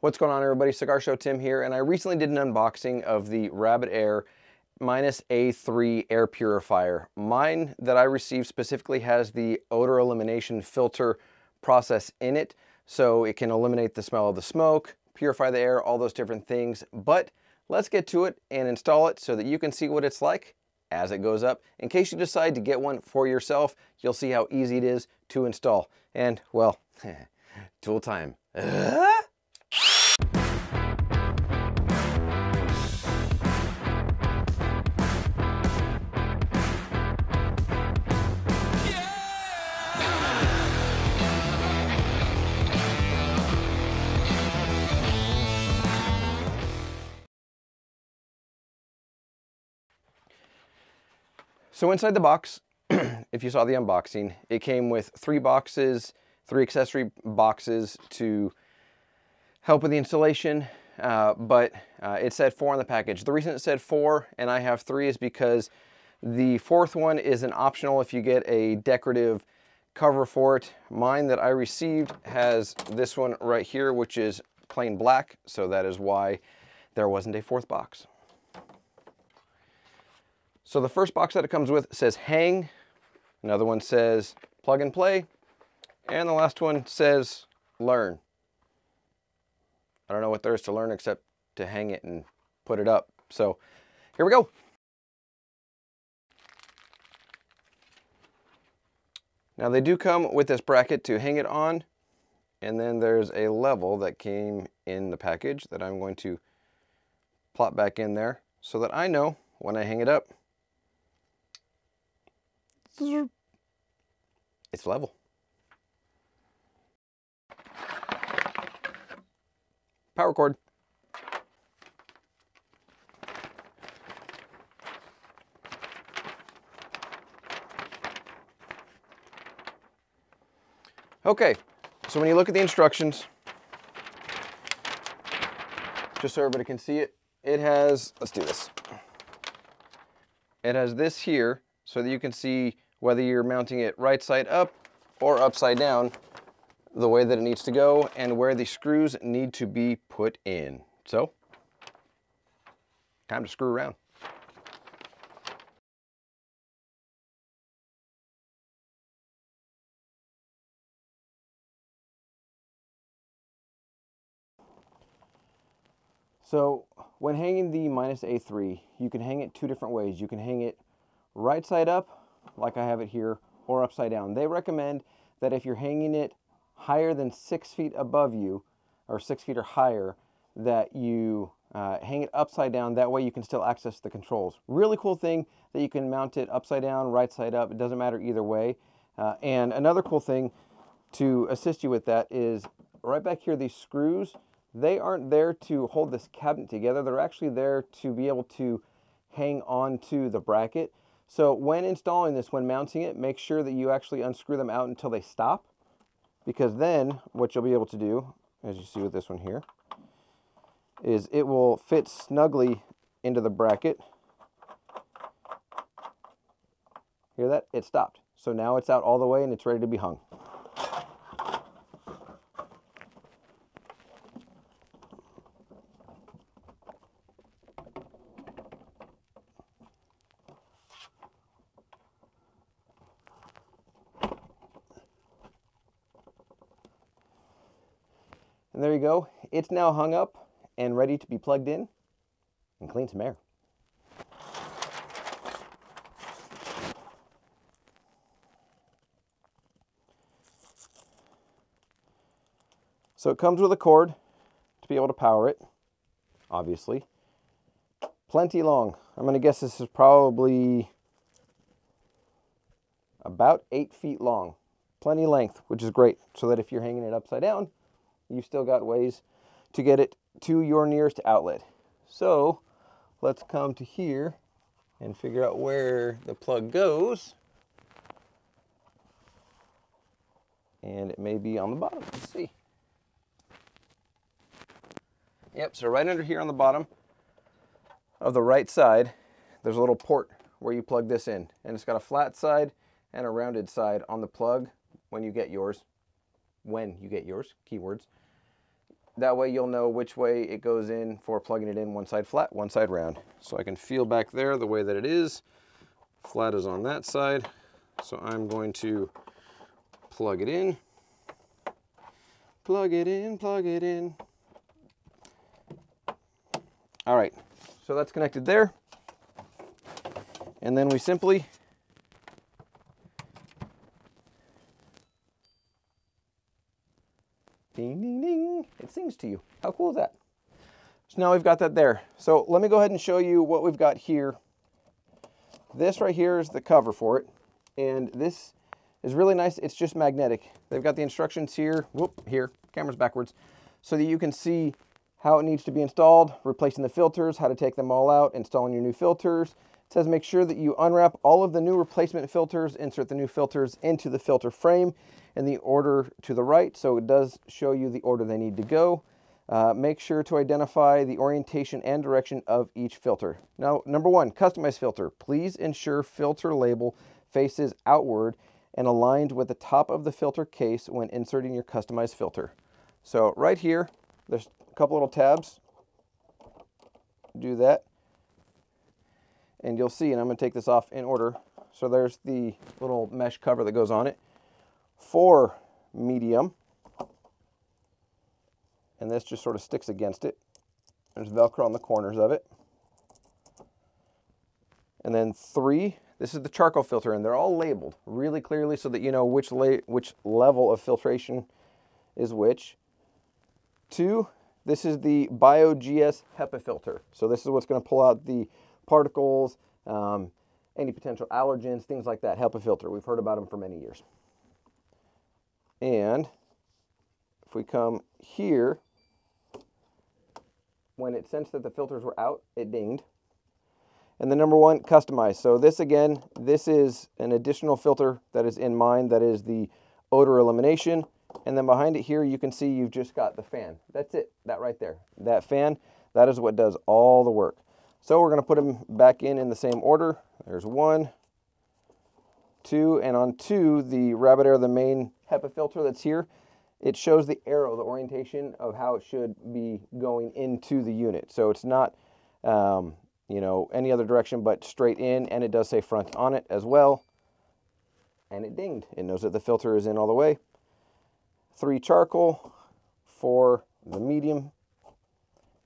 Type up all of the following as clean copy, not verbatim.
What's going on, everybody? Cigar Show Tim here, and I recently did an unboxing of the RabbitAir Minus A3 air purifier. Mine that I received specifically has the odor elimination filter process in it, so it can eliminate the smell of the smoke, purify the air, all those different things. But let's get to it and install it so that you can see what it's like as it goes up. In case you decide to get one for yourself, you'll see how easy it is to install. And, well, tool time. So inside the box, if you saw the unboxing, it came with three accessory boxes to help with the installation, but it said 4 on the package. The reason it said 4 and I have 3 is because the 4th one is an optional if you get a decorative cover for it. Mine that I received has this one right here, which is plain black, so that is why there wasn't a 4th box. So the first box that it comes with says hang, another one says plug and play, and the last one says learn. I don't know what there is to learn except to hang it and put it up. So here we go. Now they do come with this bracket to hang it on, and then there's a level that came in the package that I'm going to plop back in there so that I know when I hang it up, it's level. Power cord. Okay, so when you look at the instructions, just so everybody can see it, it has, let's do this. It has this here so that you can see whether you're mounting it right side up or upside down, the way that it needs to go and where the screws need to be put in. So, time to screw around. So, when hanging the Minus A3, you can hang it 2 different ways. You can hang it right side up, like I have it here, or upside down. They recommend that if you're hanging it higher than 6 feet above you, or 6 feet or higher, that you hang it upside down. That way you can still access the controls. Really cool thing that you can mount it upside down, right side up. It doesn't matter either way. And another cool thing to assist you with that is right back here, these screws, they aren't there to hold this cabinet together. They're actually there to be able to hang on to the bracket. So when installing this, when mounting it, make sure that you actually unscrew them out until they stop, because then what you'll be able to do, as you see with this one here, is it will fit snugly into the bracket. Hear that? It stopped. So now it's out all the way and it's ready to be hung. And there you go. It's now hung up and ready to be plugged in and clean some air. So it comes with a cord to be able to power it, obviously. Plenty long. I'm going to guess this is probably about 8 feet long. Plenty length, which is great, so that if you're hanging it upside down, you've still got ways to get it to your nearest outlet. So let's come to here and figure out where the plug goes. And it may be on the bottom. Let's see. Yep, so right under here on the bottom of the right side, there's a little port where you plug this in. And it's got a flat side and a rounded side on the plug when you get yours. Keywords. That way you'll know which way it goes in for plugging it in, one side flat, one side round. So I can feel back there the way that it is. Flat is on that side. So I'm going to plug it in. Plug it in, plug it in. All right, so that's connected there. And then we simply ding, ding, ding. It sings to you. How cool is that? So now we've got that there. So let me go ahead and show you what we've got here. This right here is the cover for it. And this is really nice. It's just magnetic. They've got the instructions here. Whoop, here. Camera's backwards. So that you can see how it needs to be installed, replacing the filters, how to take them all out, installing your new filters. It says make sure that you unwrap all of the new replacement filters, insert the new filters into the filter frame in the order to the right. So it does show you the order they need to go. Make sure to identify the orientation and direction of each filter. Now, number one, customize filter. Please ensure filter label faces outward and aligned with the top of the filter case when inserting your customized filter. So right here, there's a couple little tabs. Do that. And you'll see, and I'm going to take this off in order. So there's the little mesh cover that goes on it for medium. And this just sort of sticks against it. There's Velcro on the corners of it. And then 3, this is the charcoal filter, and they're all labeled really clearly so that you know which level of filtration is which. 2, this is the BioGS HEPA filter. So this is what's going to pull out the particles, any potential allergens, things like that. HEPA filter. We've heard about them for many years. And if we come here, when it sensed that the filters were out, it dinged. And the number 1, customize. So this again, this is an additional filter that is in mine, that is the odor elimination. And then behind it here, you can see you've just got the fan. That's it, that right there. That fan, that is what does all the work. So we're going to put them back in the same order. There's 1, 2, and on 2, the RabbitAir, the main HEPA filter that's here, it shows the arrow, the orientation of how it should be going into the unit. So it's not, you know, any other direction but straight in, and it does say front on it as well. And it dinged. It knows that the filter is in all the way. 3 charcoal, 4 the medium,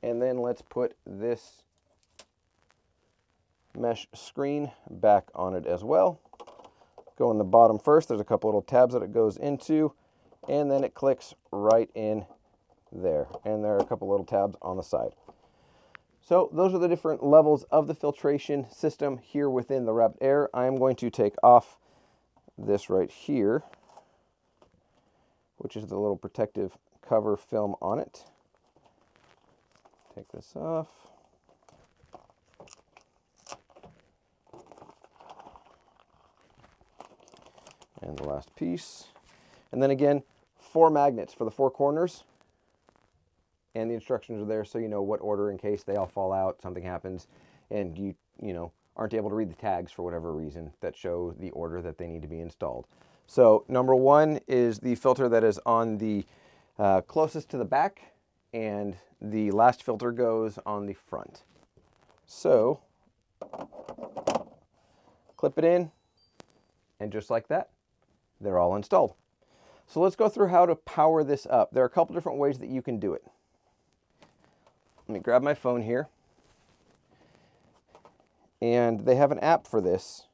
and then let's put this mesh screen back on it as well. Go in the bottom first. There's a couple little tabs that it goes into, and then it clicks right in there. And there are a couple little tabs on the side. So those are the different levels of the filtration system here within the RabbitAir. I'm going to take off this right here, which is the little protective cover film on it. Take this off. And the last piece. And then again, 4 magnets for the 4 corners. And the instructions are there so you know what order in case they all fall out, something happens, and you know, aren't able to read the tags for whatever reason that show the order that they need to be installed. So number 1 is the filter that is on the closest to the back, and the last filter goes on the front. So clip it in, and just like that, they're all installed. So let's go through how to power this up. There are a couple different ways that you can do it. Let me grab my phone here. And they have an app for this.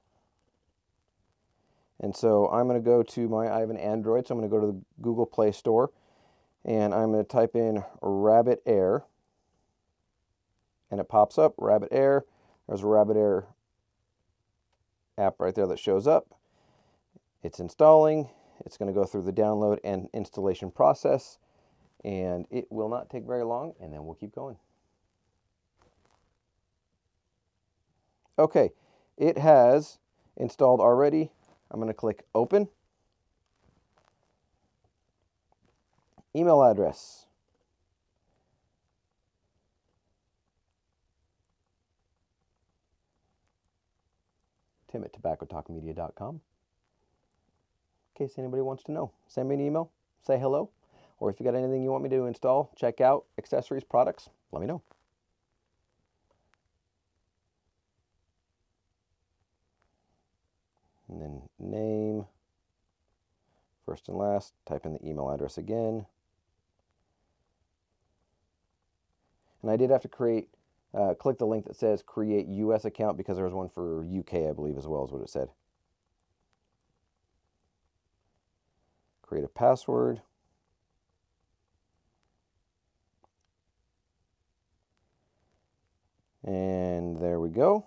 And so I'm going to go to I have an Android, so I'm going to go to the Google Play Store. And I'm going to type in RabbitAir. And it pops up, RabbitAir. There's a RabbitAir app right there that shows up. It's installing. It's going to go through the download and installation process, and it will not take very long, and then we'll keep going. Okay, it has installed already. I'm going to click open. Email address. Tim@tobaccotalkmedia.com. In case anybody wants to know, send me an email, say hello. or if you got anything you want me to install, check out accessories, products, let me know. And then name, first and last, type in the email address again. And I did have to create, click the link that says create US account because there was one for UK, I believe, as well, is what it said. Create a password. And there we go.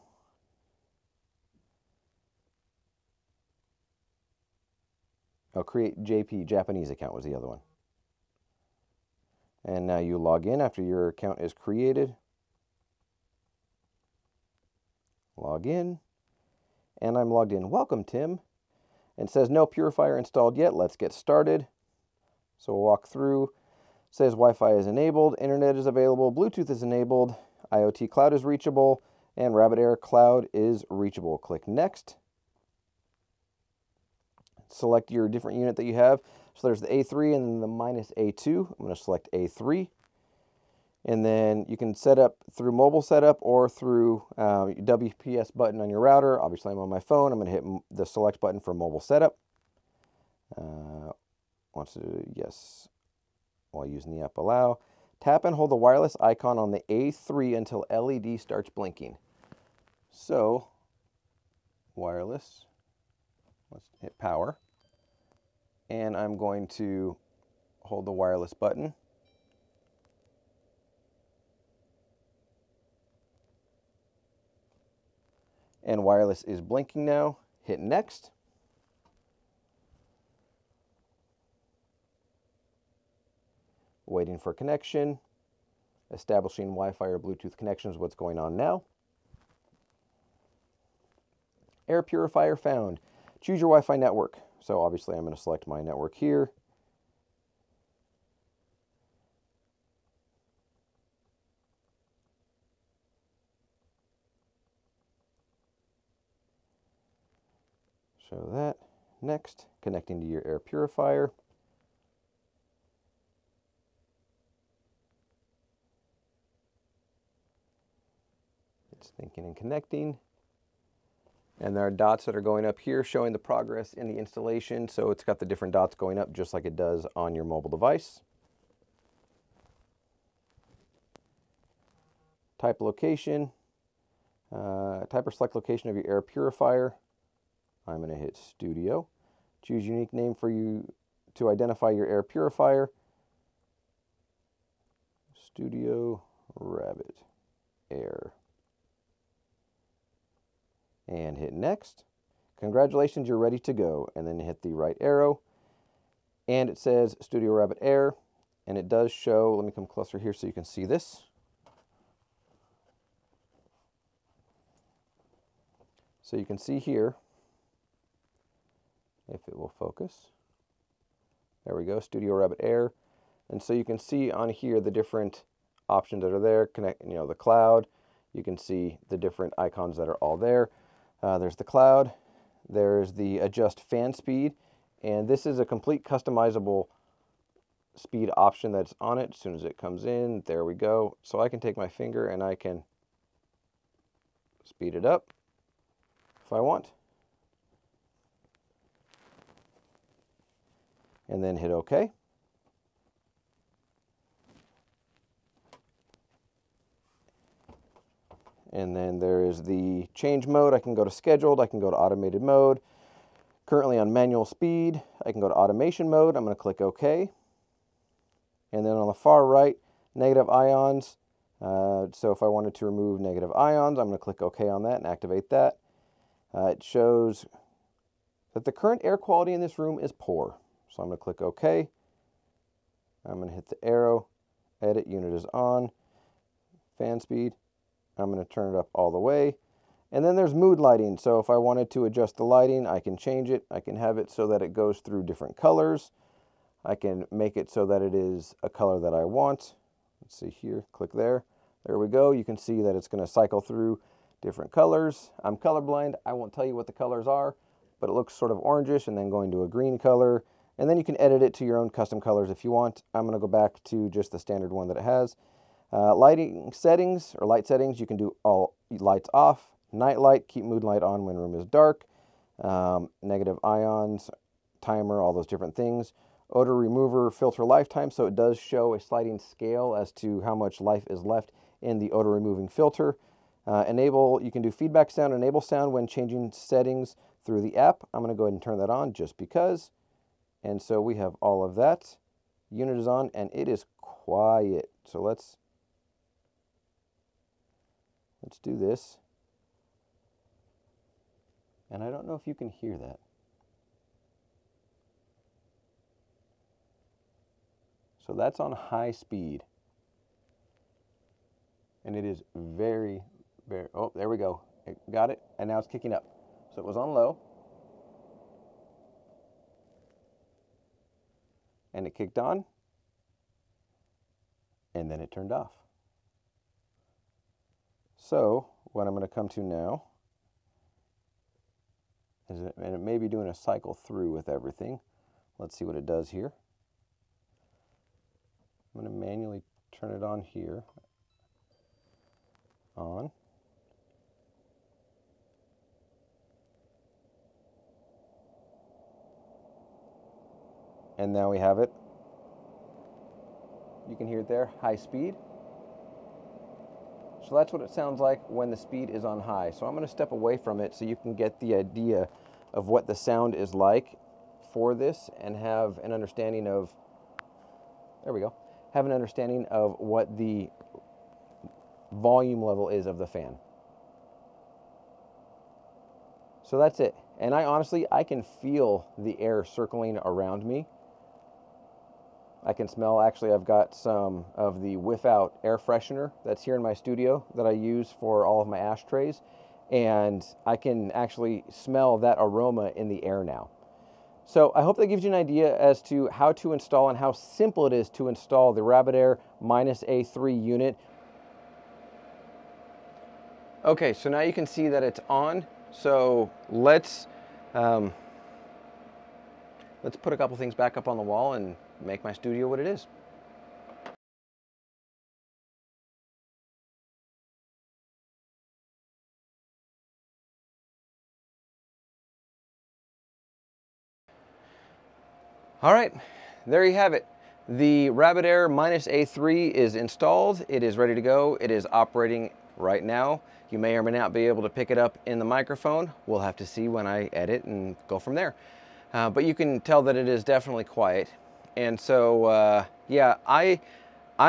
Oh, create JP, Japanese account was the other one. And now you log in after your account is created. Log in. And I'm logged in. Welcome, Tim. And it says no purifier installed yet. Let's get started. So we'll walk through. It says Wi-Fi is enabled, internet is available, Bluetooth is enabled, IoT cloud is reachable, and RabbitAir cloud is reachable. Click next. Select your different unit that you have. So there's the A3 and then the minus A2. I'm going to select A3. And then you can set up through mobile setup or through WPS button on your router. Obviously, I'm on my phone. I'm going to hit the select button for mobile setup. Wants to do yes while using the app allow. Tap and hold the wireless icon on the A3 until LED starts blinking. So, wireless, let's hit power. And I'm going to hold the wireless button. And wireless is blinking now. Hit next. Waiting for connection. Establishing Wi-Fi or Bluetooth connection is what's going on now. Air purifier found. Choose your Wi-Fi network. So obviously I'm going to select my network here. Show that. Next, connecting to your air purifier. It's thinking and connecting. And there are dots that are going up here showing the progress in the installation. So it's got the different dots going up just like it does on your mobile device. Type location. Type or select location of your air purifier. I'm going to hit Studio. Choose unique name for you to identify your air purifier. Studio RabbitAir. And hit next. Congratulations, you're ready to go. And then hit the right arrow. And it says Studio RabbitAir. And it does show, let me come closer here so you can see this. So you can see here, if it will focus. There we go, Studio RabbitAir. And so you can see on here the different options that are there. Connect, the cloud. You can see the different icons that are all there. There's the cloud. There's the adjust fan speed. And this is a complete customizable speed option that's on it. As soon as it comes in, there we go. So I can take my finger and I can speed it up if I want. And then hit OK. And then there is the change mode. I can go to scheduled. I can go to automated mode. Currently on manual speed. I can go to automation mode. I'm going to click OK. And then on the far right, negative ions. So if I wanted to remove negative ions, I'm going to click OK on that and activate that. It shows that the current air quality in this room is poor. So I'm going to click OK. I'm going to hit the arrow. Edit unit is on. Fan speed. I'm going to turn it up all the way. And then there's mood lighting. So if I wanted to adjust the lighting, I can change it. I can have it so that it goes through different colors. I can make it so that it is a color that I want. Let's see here. Click there. There we go. You can see that it's going to cycle through different colors. I'm colorblind. I won't tell you what the colors are, but it looks sort of orangish and then going to a green color And then you can edit it to your own custom colors if you want. I'm going to go back to just the standard one that it has. Lighting settings, or light settings, you can do all lights off. Night light, keep mood light on when room is dark. Negative ions, timer, all those different things. Odor remover, filter lifetime, so it does show a sliding scale as to how much life is left in the odor removing filter. Enable, you can do feedback sound, enable sound when changing settings through the app. I'm going to go ahead and turn that on just because. And so we have all of that. Unit is on and it is quiet. So let's do this. And I don't know if you can hear that. So that's on high speed. And it is very, very, oh, there we go. Got it. And now it's kicking up. So it was on low. And it kicked on. And then it turned off. So what I'm going to come to now is, and it may be doing a cycle through with everything. Let's see what it does here. I'm going to manually turn it on here. On. And now we have it. You can hear it there, high speed. So that's what it sounds like when the speed is on high. So I'm going to step away from it so you can get the idea of what the sound is like for this and have an understanding of, there we go, have an understanding of what the volume level is of the fan. So that's it. And I can feel the air circling around me. I can smell, actually I've got some of the whiff out air freshener that's here in my studio that I use for all of my ashtrays. And I can actually smell that aroma in the air now. So I hope that gives you an idea as to how to install and how simple it is to install the RabbitAir Minus A3 unit. Okay, so now you can see that it's on. So let's put a couple things back up on the wall and make my studio what it is. All right, there you have it. The RabbitAir Minus A3 is installed. It is ready to go. It is operating right now. You may or may not be able to pick it up in the microphone. We'll have to see when I edit and go from there. But you can tell that it is definitely quiet. And so, yeah, I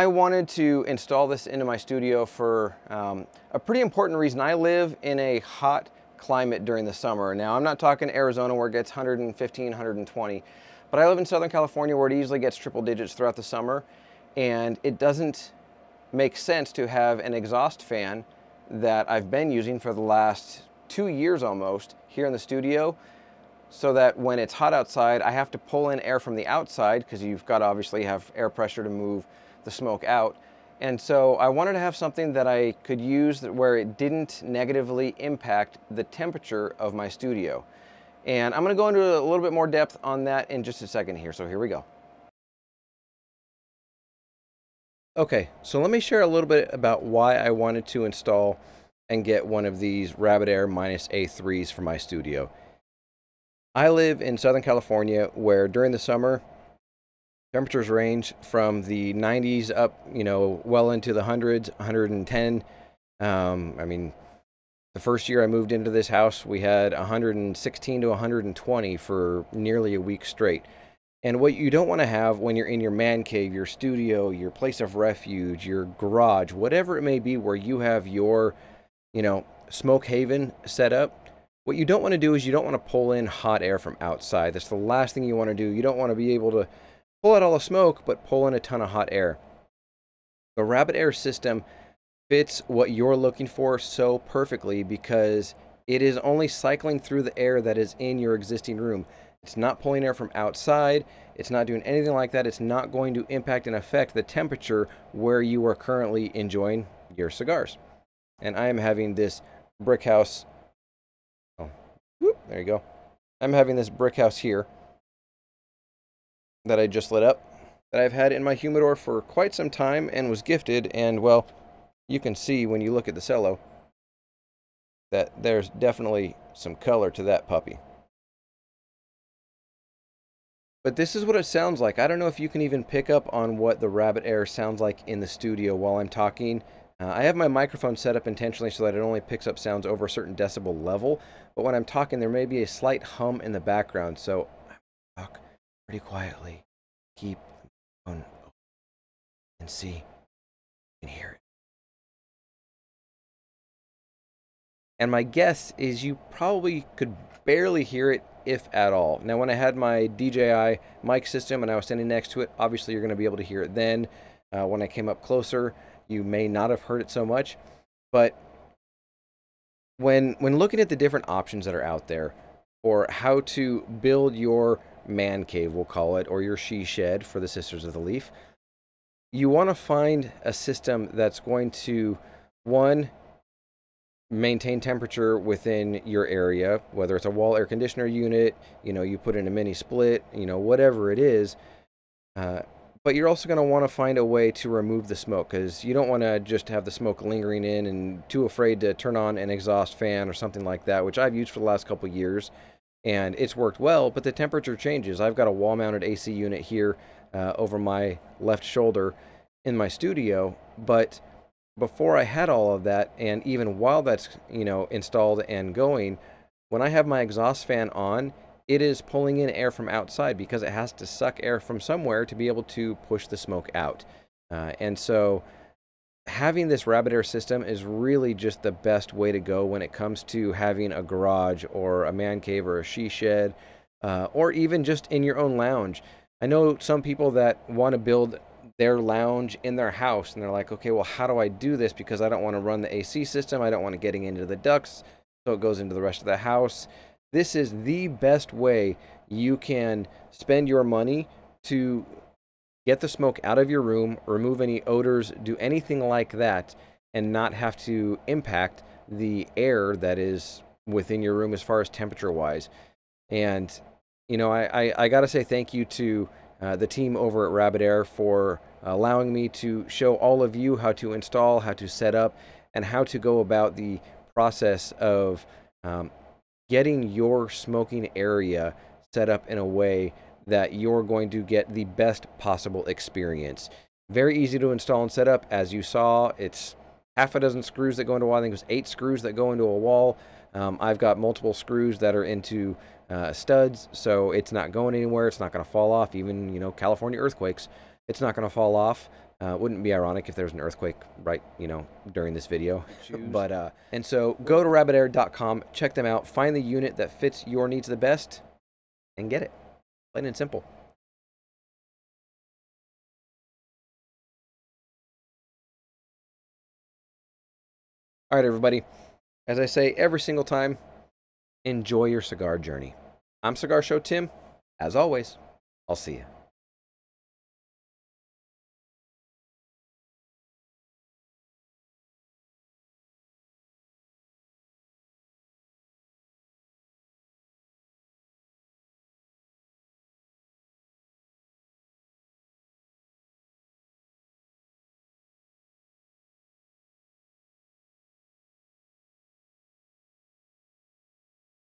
wanted to install this into my studio for a pretty important reason. I live in a hot climate during the summer. Now, I'm not talking Arizona where it gets 115, 120, but I live in Southern California where it easily gets triple digits throughout the summer. And it doesn't make sense to have an exhaust fan that I've been using for the last 2 years almost here in the studio, so that when it's hot outside, I have to pull in air from the outside because you've got to obviously have air pressure to move the smoke out. And so I wanted to have something that I could use where it didn't negatively impact the temperature of my studio. And I'm going to go into a little bit more depth on that in just a second here. So here we go. Okay, so let me share a little bit about why I wanted to install and get one of these RabbitAir Minus A3s for my studio. I live in Southern California where during the summer, temperatures range from the 90s up, you know, well into the hundreds, 110. I mean, the first year I moved into this house, we had 116 to 120 for nearly a week straight. And what you don't want to have when you're in your man cave, your studio, your place of refuge, your garage, whatever it may be where you have your, you know, smoke haven set up, what you don't want to do is you don't want to pull in hot air from outside. That's the last thing you want to do. You don't want to be able to pull out all the smoke, but pull in a ton of hot air. The RabbitAir system fits what you're looking for so perfectly because it is only cycling through the air that is in your existing room. It's not pulling air from outside. It's not doing anything like that. It's not going to impact and affect the temperature where you are currently enjoying your cigars. And I am having this brick house. Oh, whoop, there you go. I'm having this brick house here. that I just lit up that I've had in my humidor for quite some time and was gifted. And well, you can see when you look at the cello that there's definitely some color to that puppy. But this is what it sounds like. I don't know if you can even pick up on what the RabbitAir sounds like in the studio while I'm talking. I have my microphone set up intentionally so that it only picks up sounds over a certain decibel level. But when I'm talking, there may be a slight hum in the background. So I talk pretty quietly. Keep the microphone open and see. You can hear it. And my guess is you probably could barely hear it, if at all. Now, when I had my DJI mic system and I was standing next to it, obviously you're going to be able to hear it then. When I came up closer, you may not have heard it so much. But when looking at the different options that are out there for how to build your man cave, we'll call it, or your she shed for the Sisters of the Leaf, you want to find a system that's going to, one, maintain temperature within your area, whether it's a wall air conditioner unit, you put in a mini split, whatever it is. But you're also going to want to find a way to remove the smoke, because you don't want to just have the smoke lingering in and too afraid to turn on an exhaust fan or something like that, which I've used for the last couple of years, and it's worked well, but the temperature changes. I've got a wall-mounted AC unit here over my left shoulder in my studio, but before I had all of that, and even while that's installed and going, when I have my exhaust fan on, it is pulling in air from outside because it has to suck air from somewhere to be able to push the smoke out. And so having this RabbitAir system is really just the best way to go when it comes to having a garage or a man cave or a she shed, or even just in your own lounge. I know some people that want to build their lounge in their house, and they're like, okay, well, how do I do this? Because I don't want to run the AC system. I don't want it getting into the ducts, so it goes into the rest of the house. This is the best way you can spend your money to get the smoke out of your room, remove any odors, do anything like that, and not have to impact the air that is within your room as far as temperature-wise. And, I got to say thank you to the team over at RabbitAir for allowing me to show all of you how to install, how to set up, and how to go about the process of getting your smoking area set up in a way that you're going to get the best possible experience. Very easy to install and set up. As you saw, it's half a dozen screws that go into a wall. I think it was 8 screws that go into a wall. I've got multiple screws that are into studs, so it's not going anywhere. It's not going to fall off. Even, California earthquakes, it's not going to fall off. Wouldn't be ironic if there was an earthquake right, during this video. But and so go to rabbitair.com, check them out, find the unit that fits your needs the best, and get it. Plain and simple. All right, everybody. As I say every single time, enjoy your cigar journey. I'm Cigar Show Tim. As always, I'll see you.